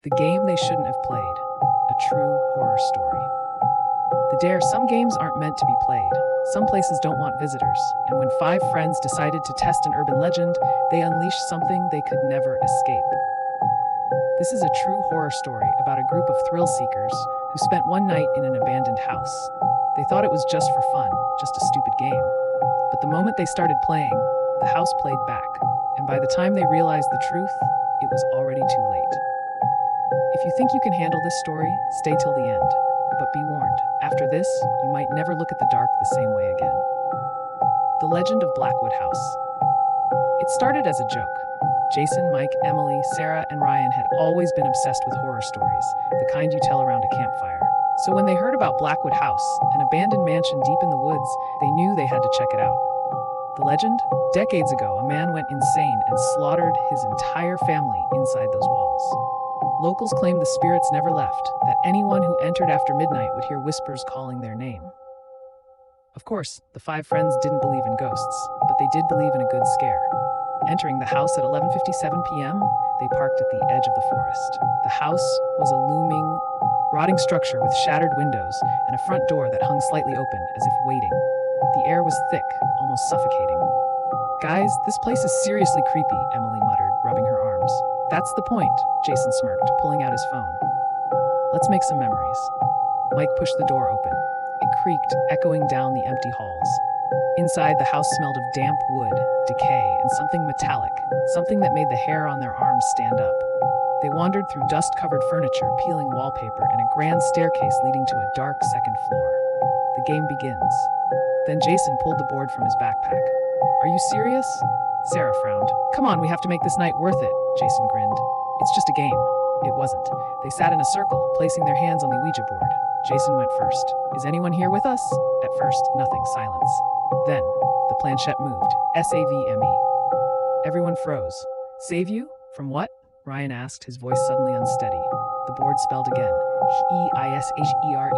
The game they shouldn't have played. A true horror story. The Dare, some games aren't meant to be played. Some places don't want visitors. And when five friends decided to test an urban legend, they unleashed something they could never escape. This is a true horror story about a group of thrill seekers who spent one night in an abandoned house. They thought it was just for fun, just a stupid game. But the moment they started playing, the house played back. And by the time they realized the truth, it was already too late. If you think you can handle this story, stay till the end. But be warned, after this, you might never look at the dark the same way again. The Legend of Blackwood House. It started as a joke. Jason, Mike, Emily, Sarah, and Ryan had always been obsessed with horror stories, the kind you tell around a campfire. So when they heard about Blackwood House, an abandoned mansion deep in the woods, they knew they had to check it out. The legend? Decades ago, a man went insane and slaughtered his entire family inside those walls. Locals claimed the spirits never left, that anyone who entered after midnight would hear whispers calling their name. Of course, the five friends didn't believe in ghosts, but they did believe in a good scare. Entering the house at 11:57 p.m., they parked at the edge of the forest. The house was a looming, rotting structure with shattered windows and a front door that hung slightly open, as if waiting. The air was thick, almost suffocating. "Guys, this place is seriously creepy," Emily muttered, rubbing her arms. "That's the point," Jason smirked, pulling out his phone. "Let's make some memories." Mike pushed the door open. It creaked, echoing down the empty halls. Inside, the house smelled of damp wood, decay, and something metallic, something that made the hair on their arms stand up. They wandered through dust-covered furniture, peeling wallpaper, and a grand staircase leading to a dark second floor. The game begins. Then Jason pulled the board from his backpack. "Are you serious?" Sarah frowned. "Come on, we have to make this night worth it," Jason grinned. "It's just a game." It wasn't. They sat in a circle, placing their hands on the Ouija board. Jason went first. "Is anyone here with us?" At first, nothing, silence. Then, the planchette moved. SAVME. Everyone froze. "Save you? From what?" Ryan asked, his voice suddenly unsteady. The board spelled again. EISHERE.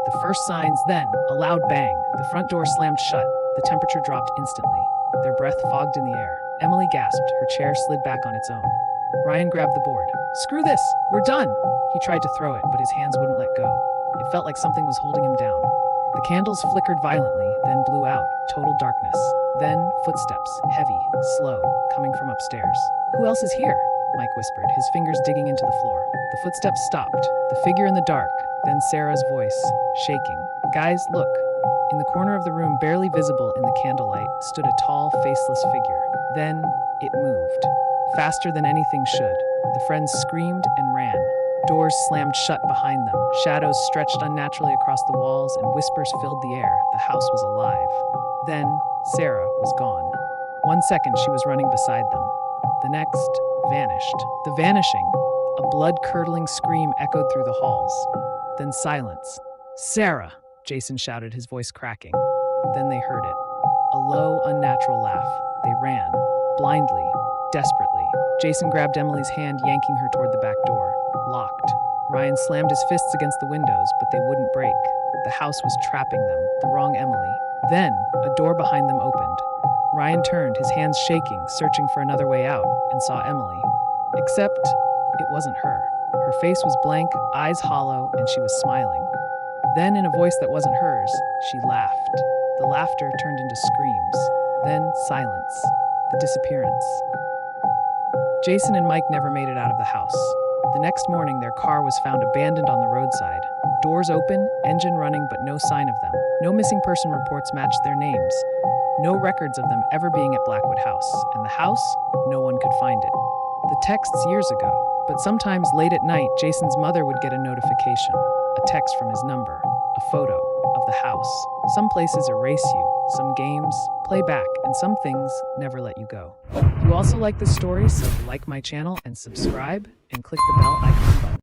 The first signs, then, a loud bang. The front door slammed shut. The temperature dropped instantly. Their breath fogged in the air. Emily gasped. Her chair slid back on its own. Ryan grabbed the board. "Screw this! We're done!" He tried to throw it, but his hands wouldn't let go. It felt like something was holding him down. The candles flickered violently, then blew out. Total darkness. Then, footsteps. Heavy, slow, coming from upstairs. "Who else is here?" Mike whispered, his fingers digging into the floor. The footsteps stopped. The figure in the dark. Then Sarah's voice, shaking. "Guys, look." In the corner of the room, barely visible in the candlelight, stood a tall, faceless figure. Then, it moved. Faster than anything should. The friends screamed and ran. Doors slammed shut behind them. Shadows stretched unnaturally across the walls, and whispers filled the air. The house was alive. Then, Sarah was gone. 1 second, she was running beside them. The next, vanished. The vanishing, a blood-curdling scream echoed through the halls. Then silence. "Sarah!" Jason shouted, his voice cracking. Then they heard it. A low, unnatural laugh. They ran. Blindly. Desperately. Jason grabbed Emily's hand, yanking her toward the back door. Locked. Ryan slammed his fists against the windows, but they wouldn't break. The house was trapping them. The wrong Emily. Then, a door behind them opened. Ryan turned, his hands shaking, searching for another way out, and saw Emily. Except, it wasn't her. Her face was blank, eyes hollow, and she was smiling. Then, in a voice that wasn't hers, she laughed. The laughter turned into screams. Then, silence. The disappearance. Jason and Mike never made it out of the house. The next morning, their car was found abandoned on the roadside. Doors open, engine running, but no sign of them. No missing person reports matched their names. No records of them ever being at Blackwood House. And the house? No one could find it. The texts years ago. But sometimes late at night, Jason's mother would get a notification. A text from his number. A photo of the house. Some places erase you. Some games play back. And some things never let you go. You also like this story, so like my channel and subscribe and click the bell icon button.